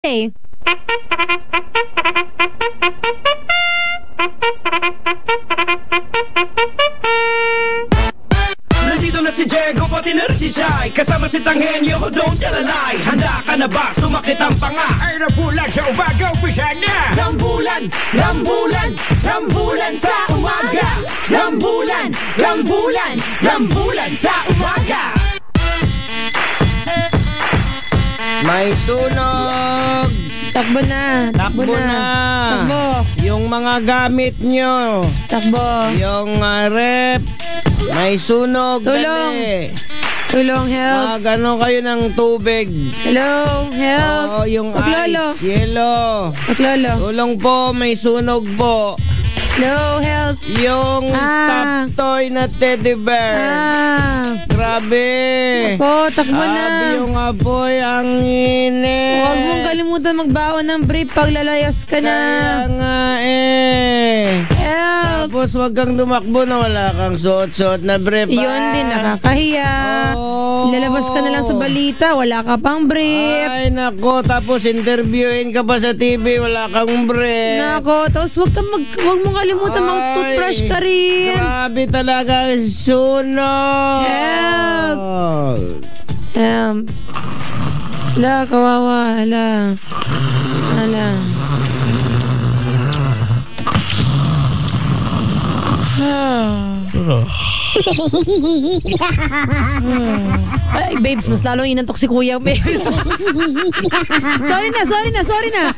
play. Nandito na si Diego, pati na rin si Shai. Kasama si Tanghenyo, don't tell a lie. Handa ka na ba? Sumakit ang panga. Ay rambulan sa umaga, umpisa na. Rambulan, rambulan, rambulan sa umaga. Rambulan, rambulan, rambulan sa umaga. May sunog! Takbo na. Takbo na! Takbo. Yung mga gamit nyo. Takbo. Yung rep. May sunog. Tulong. Dali. Tulong, help. Magano kayo ng tubig. Hello, help. Oo, yung Maglolo. ice, yelo. Maglolo. Tulong po, may sunog po. Hello, help. Yung stuffed toy na teddy bear. Grabe. Takbo na. Grabe yung apoy, ang init. Huwag mong kalimutan magbaon ng brief pag lalayas ka na. Kaya nga eh. Help. Tapos wag kang tumakbo na wala kang suot-suot na brief. Yun din, nakakahiya. Lalabas ka na lang sa balita, wala ka pang brief. Ay nako, tapos interviewin ka pa sa TV, wala kang brief. Nako, tapos wag mong kalimutan mag-toothbrush ka rin. Grabe talaga, sunog. Help. Hala, kawawa. Hala. Ay, babes, mas lalong inantok si kuya, babes. Sorry na. Sorry lang.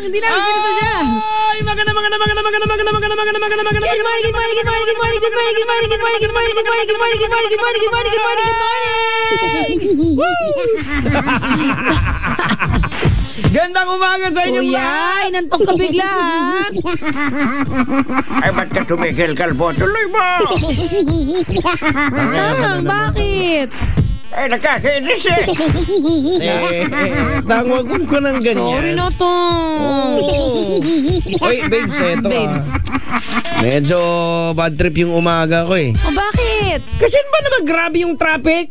Hindi namin sinasadya. Ay, maganda. Good morning. Gandang umaga sa inyo, Kuya, inantok ka bigla, ha? Ay, ba't ka tumigil, Kalbo? Tuloy mo! Bakit? Ay, nakakainis eh. Tangwag ko ng ganyan. Sorry na to. Oy, babes, eto Babes. Medyo bad trip yung umaga ko eh. Bakit? Kasi ba naman grabe yung traffic?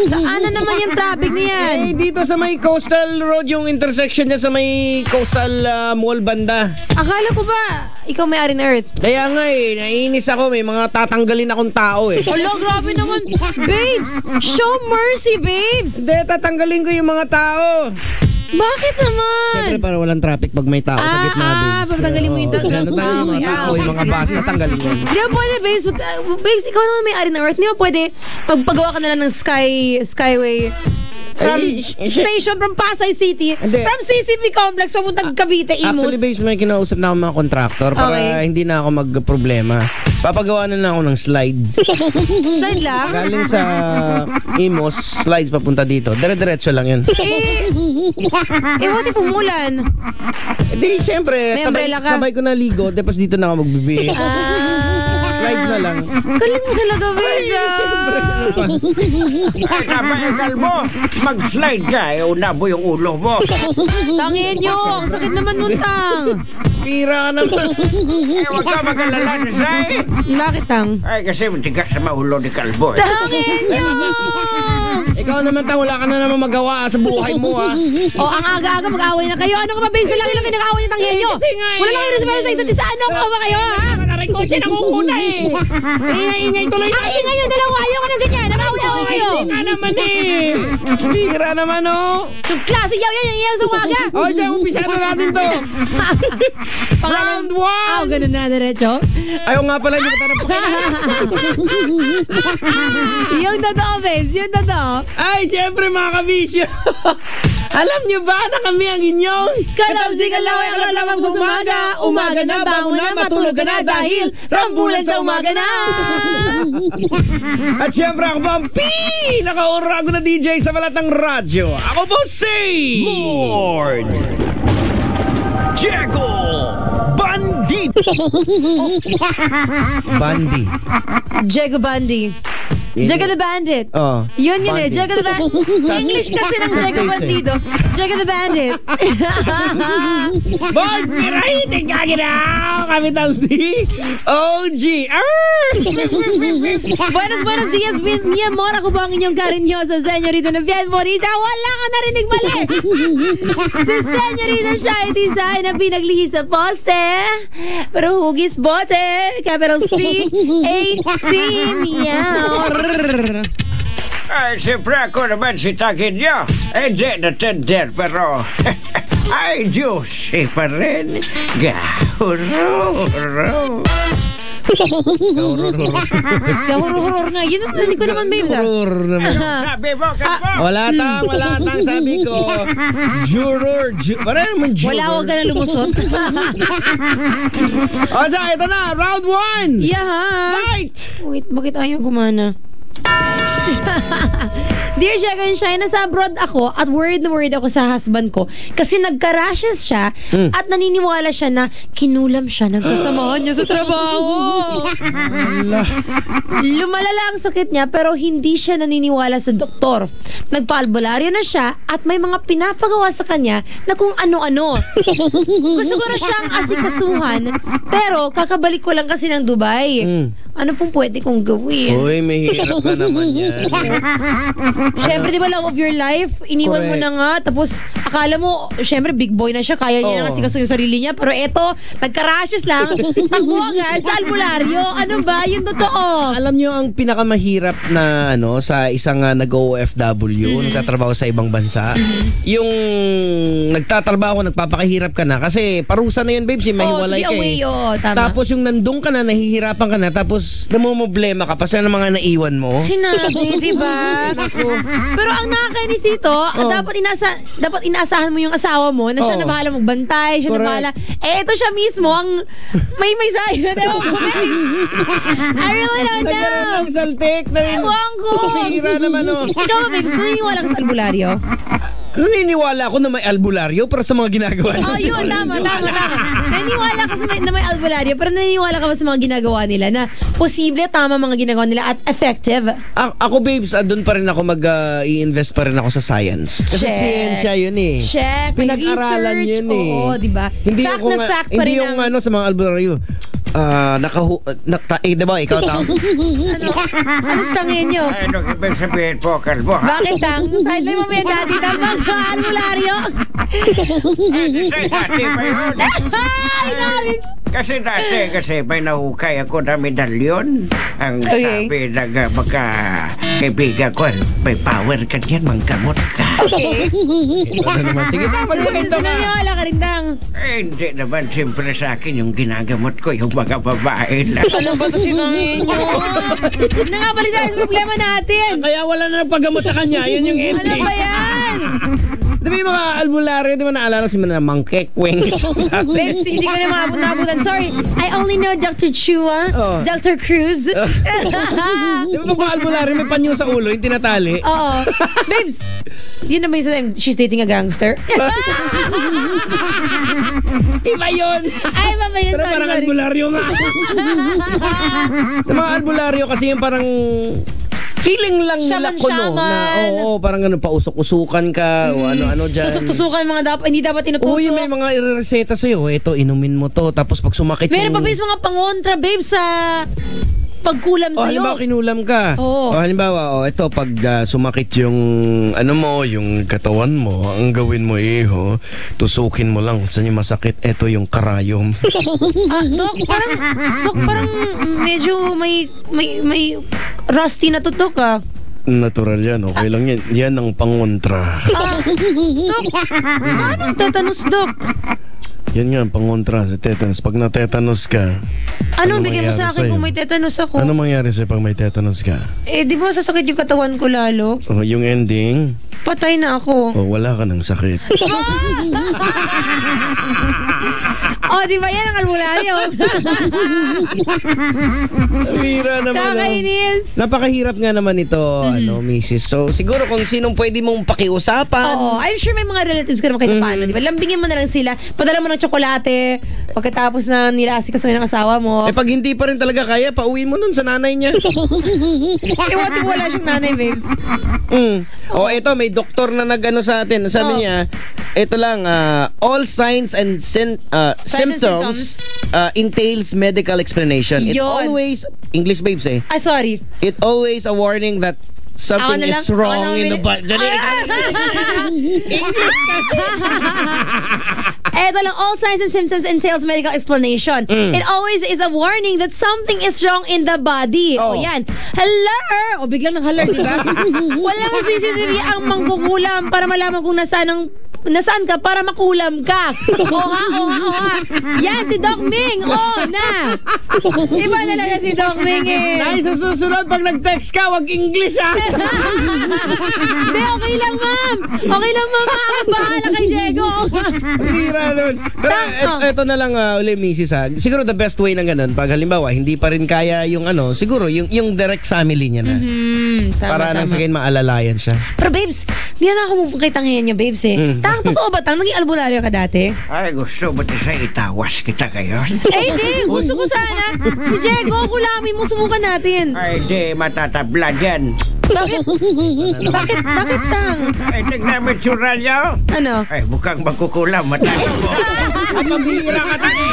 Saan na naman yung traffic niyan? Dito sa may Coastal Road, yung intersection niya sa may Coastal Mall banda. Akala ko ba ikaw may-ari ng Earth? Kaya nga eh, naiinis ako. May mga tatanggalin akong tao eh. Hala, grabe naman. Babes, show mercy, babes. Hindi, tatanggalin ko yung mga tao. Bakit naman? Siyempre para walang traffic pag may tao sa gitna, babes. Pagtanggalin mo yung tao. Ganun tayo yung mga tao, yung mga bus, tatanggalin mo. Di ba pwede, babes? Babes, ikaw naman may-ari ng Earth. Di ba pwede magpagawa ka na lang ng Skyway from station from Pasay City, from CCP Complex papuntang Cavite, Imus. Actually, babes, may kinausap na ako mga contractor para hindi na ako magproblema. Papagawa na lang ako ng slides. Slide lang? Galing sa Imus, slides papunta dito. Dire-diretso lang yun. What if umulan? Di, syempre, sabay ko na ligo, tapos dito na ako magbibihis. Slides na lang. Galing mo talaga, babes. Ay, kapag mo, mag-slide ka, unabo yung ulo mo. Tangin nyo, ang sakit naman nun, tang. Pira ka naman. Huwag ka mag-alala na sa'yo. Bakit, tang? Ay, kasi matigas sa maulo ni Kalbo. Tangin nyo! Ikaw naman, tang, wala ka na naman magawa sa buhay mo, ha? O, ang aga-aga mag-away na kayo. Ano ka ba, babes? Lagi-lagi nag-away niyo, tangin nyo. Wala lang kayo respeto sa isa't isa. Ano ka ba kayo, ha? Kotse na muna eh. Ingay tuloy na. Ang ingay yung dalawa. Ayaw ka na ganyan. Nag-away-away kayo. Nga naman eh. Pira naman oh. Klase yaw yan. Yung iyaw sa umaga. O, siya, umpisa na natin to. Round 1. Ganun na, diretso. Ayaw nga pala, hindi ko tanong pakilala. Yung totoo, babes. Yung totoo. Ay, syempre mga kabisyo. Alam nyo ba na kami ang inyong Kalawsikan laway ang lalamang sa umaga. Umaga na, bangon na, matulog ka na dahil rambulan sa umaga na. At syempre ako po ang pinaka-urago na DJ sa Balatang Radyo. Ako po si Lord Diego Bandit. Bandi. Diego Bandi. Jaga the Bandit. Oh. Yun eh. Jaga the Bandit. English kasi ng Jaga Bandido. Jaga the Bandit. Boys, mirahitin ka ginaw! Capital D. OG. Buenos días, mi amor. Ako ba ang inyong karinyosa, senyorita na bien bonita? Wala ka narinig mali. Si senyorita Shaitisa ay na pinaglihi sa poste. Pero hugis bote. Capital C-A-T. Meow. Ay, siyempre ako naman si Tagin nyo. Hindi natender, pero ay, juicy pa rin. Gahuro-huro. Gahuro-horor nga. Yun ang narinig ko naman, babes. Horror naman. Sabi mo, kalbo. Wala tang, sabi ko. Juror. Wala naman juror. Wala, huwag ka na lumusot. O, so, ito na. Round 1. Yeah. Fight! Wait, bakit ayaw gumana? Dear Jaga and Shine, nasa abroad ako at worried na worried ako sa husband ko kasi nagka-rashes siya at naniniwala siya na kinulam siya ng kasamahan niya sa trabaho. Lumalala ang sakit niya pero hindi siya naniniwala sa doktor. Nagpa-albularyo na siya at may mga pinapagawa sa kanya na kung ano-ano. Gusto ko na siyang asikasuhan pero kakabalik ko lang kasi ng Dubai. Ano pong pwede kong gawin? Uy, may hirap na naman yan. Siyempre, di ba, love of your life, iniwan mo na nga, tapos akala mo, siyempre, big boy na siya, kaya niya na kasi yung sarili niya, pero eto, nagka-rashes lang, takbo agad sa albularyo. Ano ba? Yung totoo. Alam niyo ang pinakamahirap na sa isang nag-OFW, nagtatrabaho sa ibang bansa, yung nagtatrabaho, nagpapakahirap ka na, kasi parusa na yun, babes, mahiwalay ka eh. Tama. Tapos yung nandun ka na, nahihirapan ka na, tapos namumblema ka pa sa mga naiwan mo. Sinabi, di ba? Pero ang nakakainis dito, dapat inaasahan mo yung asawa mo na siya na bahala magbantay, siya na bahala. Eh, ito siya mismo ang may sayo na daw ko, I really don't know. Nagkaroon ng saltik. Ewan ko. Hira naman, Ikaw ba, babes, naniniwala ka sa albularyo? Naniniwala ako na may albularyo para sa mga ginagawa nila. Oh, yun, tama. Naniniwala ka na may albularyo, pero naniniwala ka ba sa mga ginagawa nila na posible tama mga ginagawa nila at effective? Ako, babes, doon pa rin ako i-invest pa rin ako sa science. Kasi science yun eh. Check. Pinag-aralan yun eh. Oo, diba? Hindi fact na fact pa rin. Hindi yung sa mga albularyo. Diba, ikaw tang? Ano tangin nyo? Ano ibig sabihin po, kalbo? Bakit tang? Sideline mo may dati tang albularyo? Say dati pa yun. Ay, namin. Kasi may nahukay ako na medalyon. Ang sabi ng mga kaibigan ko, may power ka dyan, manggamot ka. Okay. Sige, magpakita ka. Sinaniwala ka rin, tang. Hindi naman, siyempre sa akin yung ginagamot ko, yung mga babae lang. Ano ba ito sinangin nyo? Hindi na nga balik tayo sa problema natin. Kaya wala na nagpagamot sa kanya, yun yung ending. Ano ba yan? Diba yung mga albularyo, di ba naalala si Mangkek Wings? Babes, hindi ko na maabutan. Sorry, I only know Dr. Chua, Dr. Cruz. Di ba pag mga albularyo, may panyo sa ulo, yung tinatali? Oo. Babes, yun naman yung she's dating a gangster. Iba yun! Ay, iba ba yun? Pero parang albularyo nga. Sa mga albularyo kasi yung parang feeling lang nila kuno na parang pausok-usukan ka o ano-ano dyan. Tusok-tusukan mga hindi dapat tinutusok. Uy, may mga reseta sa'yo. Ito, inumin mo to. Tapos pag sumakit meron pa ba mga pangontra, babe, sa pagkulam sa'yo? Halimbawa, kinulam ka. Halimbawa, ito, pag sumakit yung yung katawan mo, ang gawin mo tusukin mo lang. Saan yung masakit? Ito yung karayom. Dok, parang medyo may rusty na tutok Natural yan. Okay lang yan. Yan ang pangontra. Dok, anong tetanus, Dok? Yan nga, pangontra sa tetanus. Pag na-tetanus ka, ano bigyan mo sa akin kung may tetanus ako? Ano mangyari sa'yo pag may tetanus ka? Di ba sasakit yung katawan ko lalo? Yung ending? Patay na ako. Wala ka ng sakit. Di ba yan ang albularyo? Hira naman. Kakainis. Napakahirap nga naman ito, misis. So, siguro kung sinong pwede mong pakiusapan. I'm sure may mga relatives ka naman kahit paano, di ba? Lambingin mo na lang sila, padala mo ng tsokolate pagkatapos na nilasik ka ng asawa mo. Pag hindi pa rin talaga kaya, pauwi mo nun sa nanay niya. What if wala siyang nanay, babes? Ito, may doktor na nag-ano sa atin. Sabi niya, ito lang, all signs and symptoms entails medical explanation. It always, English babes sorry. It always a warning that something is wrong in the body. English kasi. Eto lang, all signs and symptoms entails medical explanation. It always is a warning that something is wrong in the body. Yan. Hello! Biglang nang halar, di ba? Walang CCTV ang mangkukulam para malaman kung nasaan ka para makulam ka. Oha. Yan, si Doc Ming. Na. Iba talaga si Doc Ming Nay, sa susunod, pag nag-text ka, wag English Hindi, okay lang, ma'am. Okay lang, ma'am. Ang bahala kay Diego. Hira nun. Pero ito na lang uli, Mrs. Siguro the best way ng ganun, pag halimbawa, hindi pa rin kaya yung siguro, yung direct family niya na. Para nang sa ganyan maalalayan siya. Pero babes, hindi na ako mupukitanghin niya, babes totoo ba naging albularyo ka dati? Ay, gusto mo sa itawas kita kayo? Hindi, gusto ko sana. Si Diego, kulamin mo, subukan natin. Ay, di, matatabla dyan. Bakit? Bakit tang? Ay, tignan mo tsura niyo. Ano? Ay, mukhang magkukulam, matatabla. At pambihira ka tayo.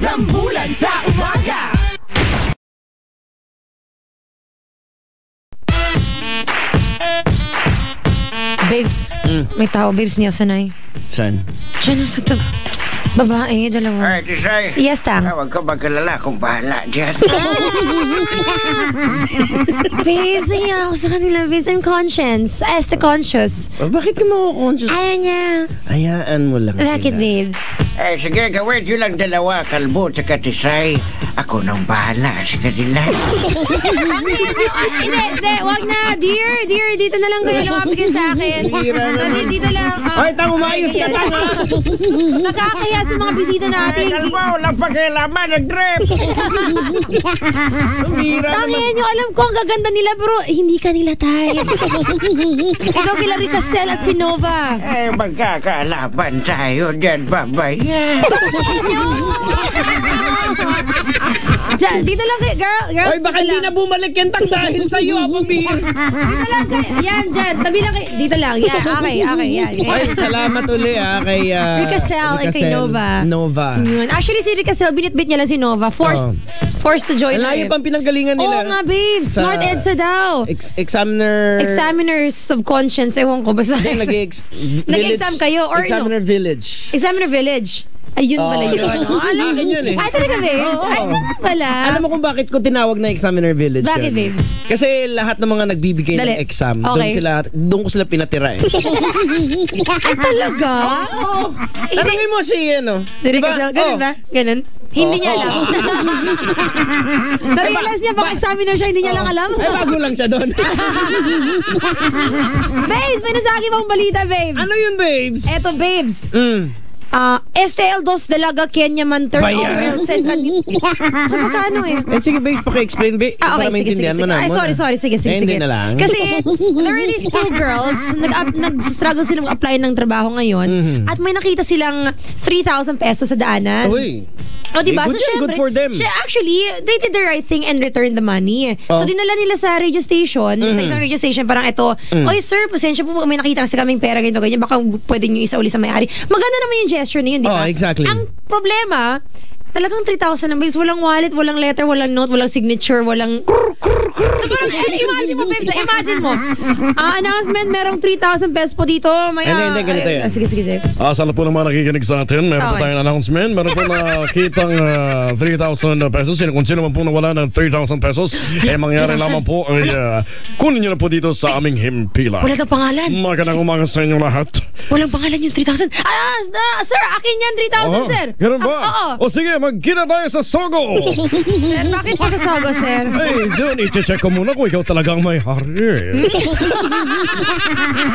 Rambulan sa umaga. Babes, may tao, babes, niya sanay. Saan? Diyan sa babae, dalawa. Ay, Tisay. Yes, Tang. Huwag ka magkalala kung bahala dyan. Babes, nahiya ako sa kanila, babes. I'm conscious. conscious. Bakit ka conscious? Ayaw niya. Hayaan mo lang Bakit, sila. babes? Ay, sige, gawin nyo lang dalawa, Kalbo at Tisay. Ako nang bahala sa kanila. Hindi, wag na. Dear, dito na lang kayo lumapit kayo sa akin. Sabi, dito lang. Ay, tang, umayos ka, tang, Nakakaya sa mga bisita natin. Ay, Kalbo, walang pakialaman, nag-drip. Tangin nyo, alam ko ang gaganda nila pero hindi ka nila type. Ikaw kila Ricasel at si Nova. Eh, magkakaalaban tayo dyan, babaya. Diyan, dito lang kayo, girl. Ay, baka hindi na bumalik yan, tang, dahil sa'yo, pambihira. Dito lang kayo. Yan, dyan. Tabi lang kayo. Dito lang. Yan, okay, yan. Ay, salamat uli kay Ricasel and kay Nova. Yun. Actually, si Ricasel, binitbit niya lang si Nova. Forced to join Layo pang pinanggalingan nila. Oo nga, babes. Smart EDSA daw. Examiners of Conscience. Ewan ko. Basta. Nag-exam kayo? Or Examiner Village. Examiner Village. Ayun pala yun. Alam yun Ay, talaga, babes? Ay, pala. Alam mo kung bakit ko tinawag na Examiner Village? Bakit, babes? Kasi lahat ng mga nagbibigay ng exam, doon ko sila pinatira Ay, talaga? Tanungin mo si diba? Ganun ba? Ganun? Hindi niya alam. Na-realize niya baka examiner siya, hindi niya lang alam. Ay, bago lang siya doon. Babes, may nasagi pang balita, babes. Ano yun, babes? Eto, babes. STL2 Dalaga Kenya Manter Overall Sen sa magkano sige, babes, paki-explain, babes. Okay, sige. Ay, sorry, sige. Hindi na lang. Kasi there are these two girls, nag-struggle silang mag-apply ng trabaho ngayon, at may nakita silang 3,000 pesos sa daanan. Uy. O diba? Good, good for them. Actually, they did the right thing and returned the money. So dinala nila sa radio station, sa isang radio station, parang ito, oy sir, pasensya po, may nakita kasi kaming pera ganito, ganyan, baka pwede nyo isa uli sa may-ari. Maganda naman yung gesture na yun, di ba? Exactly. Ang problema, talagang 3,000 ang babes. Walang wallet, walang letter, walang note, walang signature, walang... So parang, imagine mo, babes, imagine mo. Announcement, merong 3,000 pesos po dito. May, hindi, ganito yan. Sige. Sa lahat po naman nakikinig sa atin, meron po tayong announcement. Meron po nakitang 3,000 pesos. Kung sino man po nawala ng 3,000 pesos, mangyari lamang po ay kunin nyo na po dito sa aming himpila. Wala daw pangalan. Magandang umaga sa inyo lahat. Walang pangalan yung 3,000. Sir, akin yan 3,000, sir. Ganun ba? Oo. O sige, magkita tayo sa Sogo. Sir, bakit po sa Sogo, sir? Ay, doon, i-check ko muna kung ikaw talagang may hari.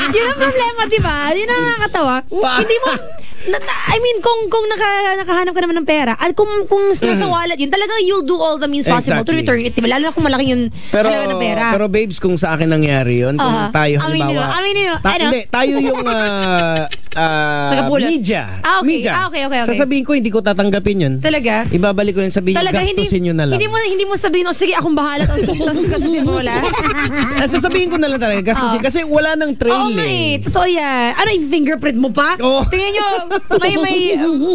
Yun ang problema, di ba? Yun ang nakakatawa. Wow. Hindi mo... I mean, kung nakahanap ka naman ng pera at kung nasa wallet yun, talagang you'll do all the means possible to return it. Diba? Lalo na kung malaki yung halaga ng pera. Pero babes, kung sa akin nangyari yun, kung tayo halimbawa... Aminin mo. Hindi, tayo yung media. Okay. Media. Okay. Sasabihin ko, hindi ko tatanggapin yun. Talaga? Ibabalik ko rin sabihin, gastusin nyo na lang. Hindi mo sabihin, sige, akong bahala, tapos gastusin mo wala. Sasabihin ko na lang talaga, gastusin. Kasi wala nang trail Totoo yan. Ano, fingerprint mo pa? Tingnan nyo,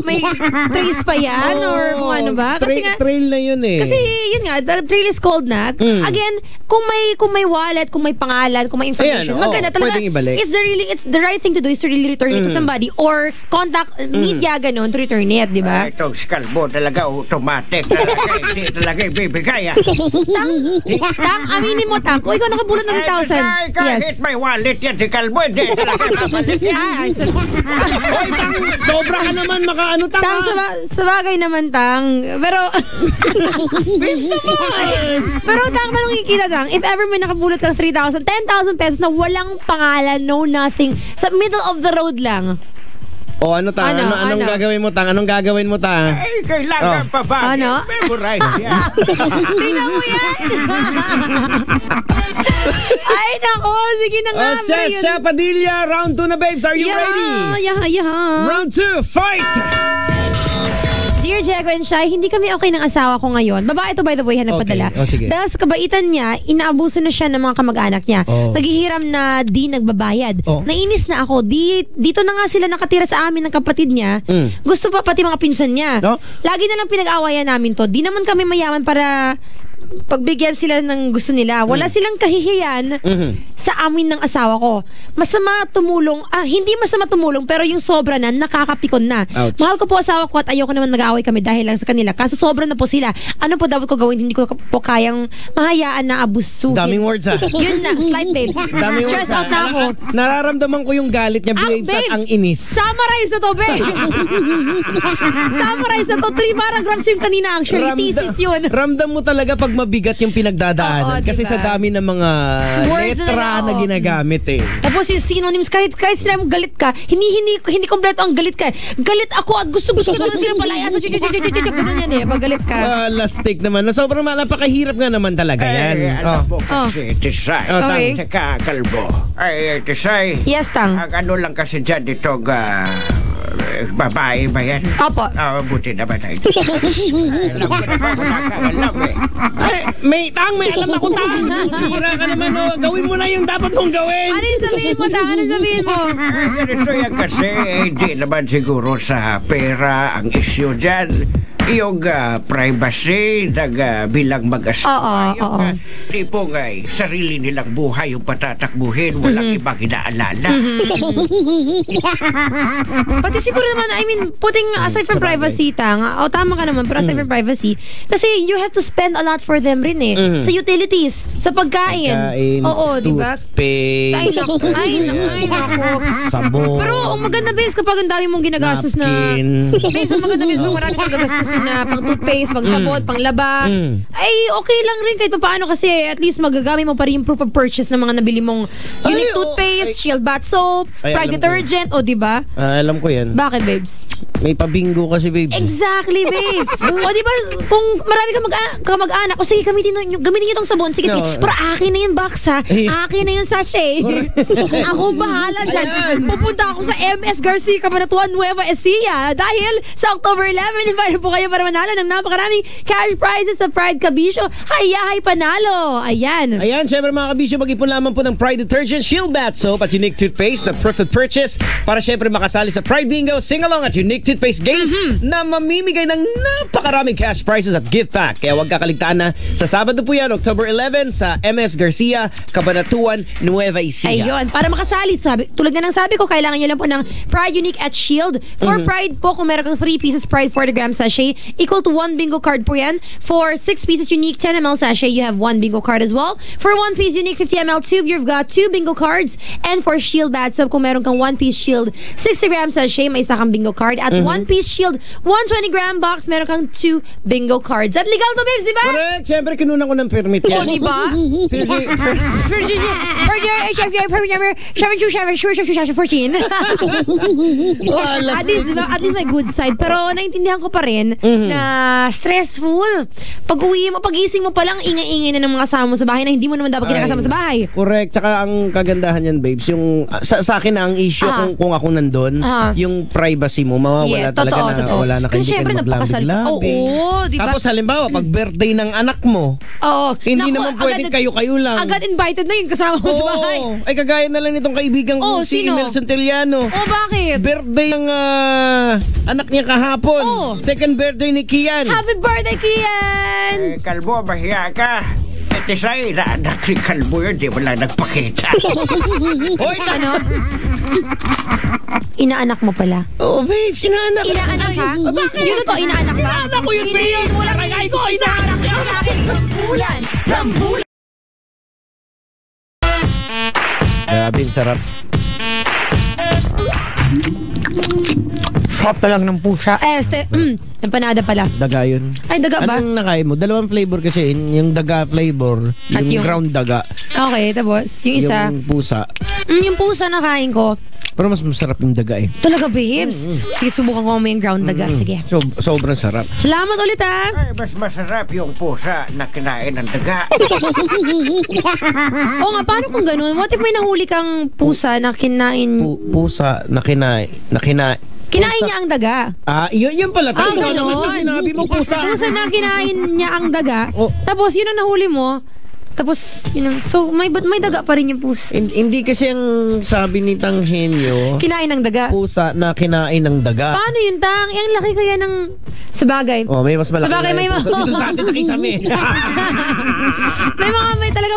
may trace pa yan? Or kung ano ba? Kasi trail na yun Kasi yun nga, the trail is cold na. Again, kung may wallet, kung may pangalan, kung may information, maganda talaga. It's the right thing to do is to really return it to somebody or contact media ganon to return it, di ba? Itong skalbo talaga automatic. Hindi talaga ibibigay. Tang, aminin mo, Tang. Kung ikaw nakabulot ng 3,000. Kahit may wallet yan, si kalbo, hindi talaga babalik yan. Tang, sobra ka naman, makaano, Tang. Tang, sa bagay naman, Tang. Pero, pero Tang, tanongin kita, Tang. If ever may nakabulot kang 3,000, 10,000 pesos na walang pangalan, no nothing, sa middle of the road lang. Ano, Tang? Anong gagawin mo, Tang? Anong gagawin mo, Tang? Ay, kailangan pa ba? Memorize yan. Tingnan mo yan. Ay, nako. Sige na nga. Sha Padilla, round 2 na, babes. Are you ready? Round 2, fight! Dear Diego and Shai, hindi kami okay ng asawa ko ngayon. Babae ito, by the way, nagpadala. Sige. Dahil sa kabaitan niya, inaabuso na siya ng mga kamag-anak niya. Naghihiram na di nagbabayad. Nainis na ako. Dito na nga sila nakatira sa amin ng kapatid niya. Gusto pa pati mga pinsan niya. Lagi na lang pinag-awayan namin to. Di naman kami mayaman para pagbigyan sila ng gusto nila. Wala silang kahihiyan sa amin ng asawa ko. Masama tumulong, hindi masama tumulong, pero yung sobra na, nakakapikon na. Ouch. Mahal ko po asawa ko at ayoko naman nag-aaway kami dahil lang sa kanila. Kaso sobra na po sila. Ano po dapat ko gawin? Hindi ko po kayang mahayaan na abusuhin. Daming words, Yun na, slight babes. Stress out na ako. Nararamdaman ko yung galit niya, babes, at ang inis. Summarize na to, babes. Summarize na to. 3 paragraphs yung kanina, actually. Thesis yun. Ramdam mo talaga pag mabigat yung pinagdadaanan. Kasi diba? sa dami ng mga letra na ginagamit Tapos yung synonyms, kahit sila mong galit ka, hindi kompleto ang galit ka. Galit ako at gusto ko na sila palaya sa ganun yan pag galit ka. Lastik naman. Sobrang napakahirap nga naman talaga yan. Alam mo kasi, Tisay. Tsaka kalbo. Ay, Tisay. Yes, Tang. Ang ano lang kasi dyan itong babae ba yan? Opo. Buti naman ay. Alam ko na ba kung nakaalam May alam ako, Tang. Hira ka naman, gawin mo na yung dapat mong gawin. Ano yung sabihin mo, Tang? Ano yung sabihin mo? Ganito yan kasi, hindi naman siguro sa pera ang issue dyan. Yung privacy bilang mag-asawa. Yung tipong sarili nilang buhay yung patatakbuhin, walang ibang inaalala. Pati siguro naman, I mean, putting aside from privacy, Tang, tama ka naman, pero aside from privacy, kasi you have to spend a lot for them rin sa utilities, sa pagkain. Oo, di ba? Toothpaste. Ay, nako. Sabon. Pero ang maganda, babes, kapag ang dami mong ginagastos napkin. Babes, ang maganda, babes, kung marami kang gagastos na pang toothpaste, pang sabon, pang laba, ay okay lang rin kahit paano kasi at least magagamit mo pa rin yung proof of purchase ng mga nabili mong unique toothpaste, Shield bath soap, Pride detergent, di ba? Alam ko yan. Bakit, babes? May pabingo kasi, babes. Exactly, babes. Di ba, kung marami ka mag-anak, o sige, gamitin nyo itong sabon, sige, pero akin na yung box, ha? Akin na yung sachet. Ako bahala dyan. Pupunta ako sa MS Garcia, Cabanatuan, Nueva Ecija dahil sa October 11, invite po kayo para manalo ng napakaraming cash prizes sa Pride Kabisyo. Hayahay panalo. Ayan, syempre mga kabisyo, mag-ipon lamang po ng Pride Detergent, Shield Bath Soap at Unique Toothpaste na perfect purchase para syempre makasali sa Pride Bingo, Sing-Along at Unique Toothpaste Games na mamimigay ng napakaraming cash prizes at gift pack. Kaya huwag kakaligtaan na sa Sabado po yan, October 11 sa MS Garcia, Cabanatuan, Nueva Ecija. Ayun, para makasali, tulad na ng sabi ko, kailangan nyo lang po ng Pride Unique at Shield. For Pride po, kung meron kang 3 pieces Pride 40 gram sachet, equal to 1 bingo card po yan. For 6 pieces Unique 10 ml sachet, you have 1 bingo card as well. For 1 piece Unique 50 ml tube, you've got 2 bingo cards. And for Shield Bath Soap, kung meron kang 1 piece Shield 60 gram sachet, may isa kang bingo card. At 1 piece Shield 120 gram box, meron kang 2 bingo cards. At legal to, babes, di ba? Correct. Siyempre, kinunan ko ng permit yan. Di ba? For your HFI permit number 727-14. At least may good side. Pero naintindihan ko pa rin na stressful. Pag-gising mo pa lang, ingay-ingay na ng mga kasama mo sa bahay na hindi mo naman dapat kinakasama sa bahay. Correct. Tsaka ang kagandahan yan, babes, babes, yung sa akin ang issue kung ako nandun, yung privacy mo, mawawala talaga na wala na kayo. Kasi syempre nagpakasal. Oo, di ba? Tapos halimbawa, pag birthday ng anak mo, hindi naman pwedeng kayo-kayo lang. Agad invited na yung kasama mo sa bahay. Ay, kagaya na lang nitong kaibigan ko, si Emel Santillano. Bakit? Birthday ng anak niya kahapon. Second birthday ni Kian. Happy birthday, Kian! Kalbo, mahiya ka. Ito sa'yo, inaanak si Kalbo yun, di wala nagpakita. Hoy, ano? Inaanak mo pala. Babes, inaanak. Inaanak ka? Yun to, inaanak ka? Inaanak ko yun, Babe. Wala kagay ko, inaanak ka. Rambulan! Rambulan! Grabe, sarap. Sarap na lang ng pusa. Empanada pala. Daga yun. Ay, daga ba? Anong nakain mo? Dalawang flavor kasi. Yung daga flavor, yung ground daga. Okay, tapos yung isa. Yung pusa. Yung pusa nakain ko. Pero mas masarap yung daga eh. Talaga, babes? Sige, subukan ko yung ground daga. Sige. Sobrang sarap. Salamat ulit, Ay, mas masarap yung pusa na kinain ng daga. Oo nga, paano kung ganun? What if may nahuli kang pusa na kinain... Pusa na kinain Kinain niya ang daga. Yun pala. Ganon. Sinabi mo pusa. Pusa na kinain niya ang daga. Tapos yun ang nahuli mo. Tapos, so may daga pa rin yung pusa. Hindi kasi ang sabi ni Tanghenyo, kinain ng daga. Pusa na kinain ng daga. Paano yun, Tang? Ang laki kaya ng... Sabagay. May mas malaki. Sabagay, may pusa dito sa atin sa kisame.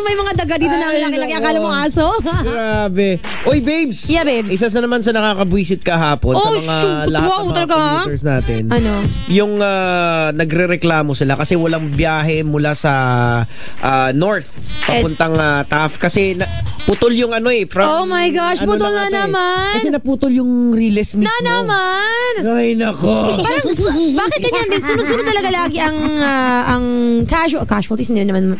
may mga daga dito na laki-laki. Akala mo aso? Grabe. Oy, babes. Yeah, babes. Isa sa naman sa nakakabwisit kahapon sa mga lahat ng mga commuters natin. Ano? Yung nagrereklamo sila kasi walang biyahe mula sa north papuntang Taft kasi putol yung from, oh my gosh, putol na naman. Kasi naputol yung relays mismo. Na naman. Ay, nako. Parang, bakit ganyan? Sunod-sunod talaga lagi ang casualties hindi naman.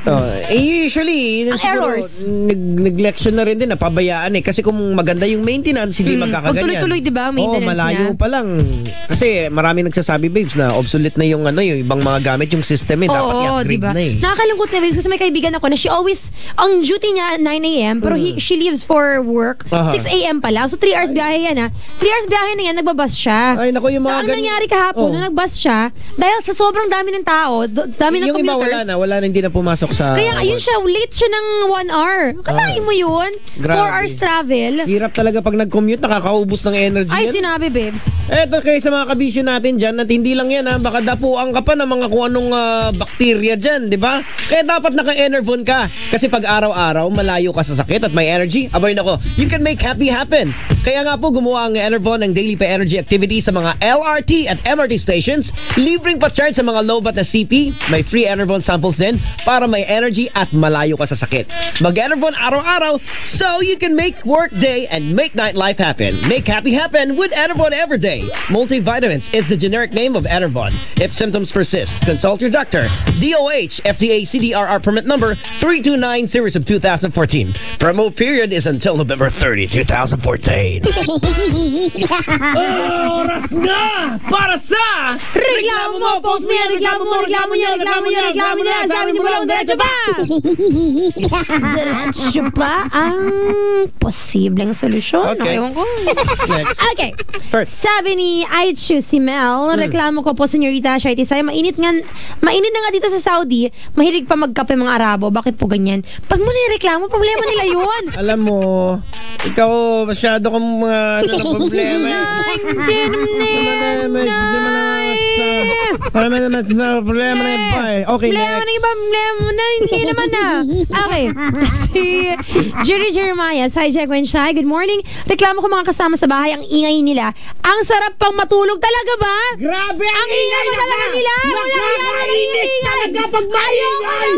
Usually, ang errors. Neglection na rin din, napabayaan eh. Kasi kung maganda yung maintenance, hindi magkakaganyan. Pag tuloy-tuloy, di ba, maintenance malayo niya. pa lang. Kasi marami nagsasabi, babes, na obsolete na yung yung ibang mga gamit, yung system dapat i-upgrade diba? na eh. Nakakalungkot na, babes, kasi may kaibigan ako na she always, ang duty niya 9 a.m. pero she leaves for work 6 a.m. pala. So 3 hours biyahe yan 3 hours biyahe na yan, nagbabas siya. Ay, naku, yung mga ang nangyari kahapon, nung nagbus siya, dahil sa sobrang dami ng tao, dami ng yung commuters. Yung iba wala na, hindi na pumasok sa... Kaya ayun siya, late siya ng 1 hour. Kalahin mo yun? 4 hours travel. Hirap talaga pag nag-commute, nakakaubos ng energy Ay, yan. sinabi, babes. Eto kayo sa mga kabisyo natin dyan, at hindi lang yan baka dapuan ka pa ng mga kung anong bakterya dyan, di ba? Kaya dapat naka-Enervon ka. Kasi pag araw-araw, malayo ka sa sakit at may energy, abay nako, you can make happy happen. Kaya nga po, gumawa ang Enervon ng Daily Pay Energy Activity sa mga LRT at MRT stations, libreng pa-charge sa mga low-bat na CP, may free Enervon samples din para may energy at malayo ka sa sakit. Mag-Enervon araw-araw so you can make work day and make nightlife happen. Make happy happen with Enervon Everyday. Multivitamins is the generic name of Enervon. If symptoms persist, consult your doctor. DOH, FDA CDRR permit number 329 series of 2014. Promo period is until November 30, 2014. Oras na para sa Reklamo mo, post mo yan, reklamo mo, reklamo niya, reklamo niya, reklamo niya. Sabi niyo walang diretso pa. Diretso pa ang posibleng solusyon. Okay. Ewan ko. Next. Okay. First. Sabi ni Aichu si Mel, reklamo ko po, Senyorita Shaiti Say, mainit na nga dito sa Saudi, mahilig pa magkape mga Arabo. Bakit po ganyan? Pag mo nireklamo, problema nila yun. Alam mo, ikaw masyado kang mga problema. Problema naman sa problema na iba eh. Okay, problema next. na iba, problema na, hindi naman na. Okay. Si Jerry Jeremiah, hi Jack Wenshai, good morning. Reklamo ko mga kasama sa bahay, ang ingay nila. Ang sarap pang matulog talaga ba? Grabe! Ang ingay mo talaga nila! Nakakainis talaga pag maingay!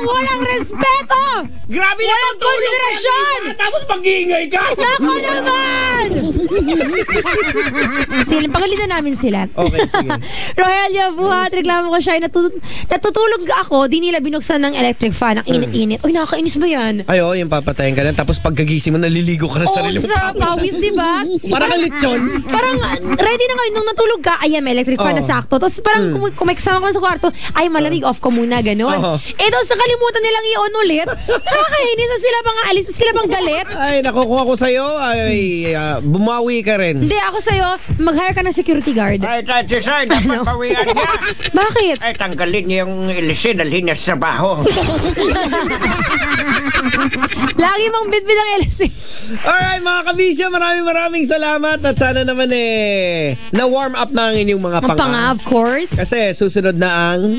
Walang respeto! Grabe na walang konsiderasyon! Tapos mag-iingay ka! Nako naman! Sige, pagalitan namin sila. Okay, sige. Rogelia, buhat, reklamo ko siya. Natutulog ako, di nila binuksan ng electric fan. Ang init-init. Uy, nakakainis ba yan? Ay, oo, yung papatayin ka na. Tapos pagkagising mo, naliligo ka na sa sarili mo. Sa pawis, di ba? Parang kang lechon. Parang ready na ngayon nung natulog ka, ayan, may electric fan na sakto. Tapos parang kung may kasama ka sa kwarto, ay malamig, off ko muna, gano'n. Tapos nakalimutan nilang i-on ulit. Nakakainis na sila pang alis, sila pang galit. Ay, nakukuha ko sa'yo. Ay, bumawi ka rin. Hindi, ako sa'yo, mag-hire ka ng security guard. Ay, Sir, dapat bawian niya. Bakit? Ay, tanggalin niya yung ilisin, dalhin niya sa baho. Lagi mong bitbit ang LC. Alright, mga kabisyo, maraming salamat. At sana naman na-warm up na ang inyong mga Ang panga, of course. Kasi susunod na ang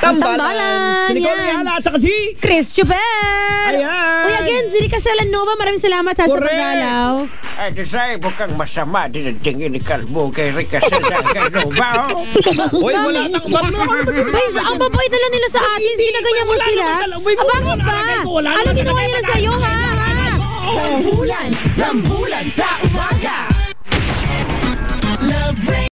Tambalan. Si Nicole Ayala at saka si Chris Chubel. Ayan. Uy, again, Zirika Salanova, maraming salamat sa pagdalaw. Ay, Desay, bukang masama din ang tingin ni Calvo kay Rica Cesar kay Nova. Uy, wala nang Ay, ang baboy dala nila sa atin. Ginaganyan mo sila. Bakit ba? Ano ginawa nila sa'yo, ha? Rambulan sa umaga.